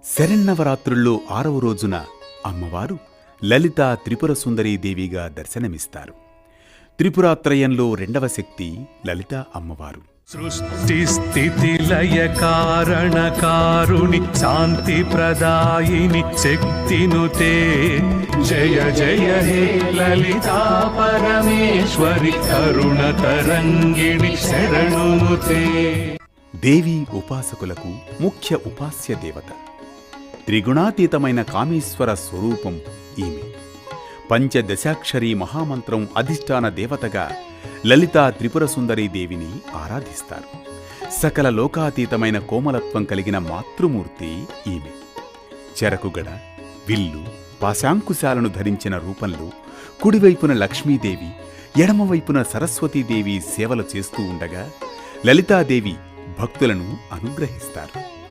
శరన్నవరాత్రుల్లో 6వ రోజున అమ్మవారు లలితా త్రిపుర సుందరీదేవిగా దర్శనమిస్తారు. త్రిపురాత్రయంలో రెండవ శక్తి లలితా అమ్మవారు. సృష్టి స్థితి లయ కారణ కారుణి శాంతి ప్రదాయిని శక్తినుతే జయ జయ హే లలితా పరమేశ్వరి కరుణ తరంగిణి శరణునుతే. దేవి ఉపాసకులకు ముఖ్య ఉపాస్య దేవత. త్రిగుణాతీతమైన కామేశ్వర స్వరూపం ఈమె. పంచదశాక్షరీ మహామంత్రం అధిష్టాన దేవతగా లలితా త్రిపుర సుందరీదేవిని ఆరాధిస్తారు. సకల లోకాతీతమైన కోమలత్వం కలిగిన మాతృమూర్తి ఈమె. చెరకుగడ, విల్లు, పాశాంకుశాలను ధరించిన రూపంలో కుడివైపున లక్ష్మీదేవి, ఎడమవైపున సరస్వతీదేవి సేవలు చేస్తూ ఉండగా లలితాదేవి భక్తులను అనుగ్రహిస్తారు.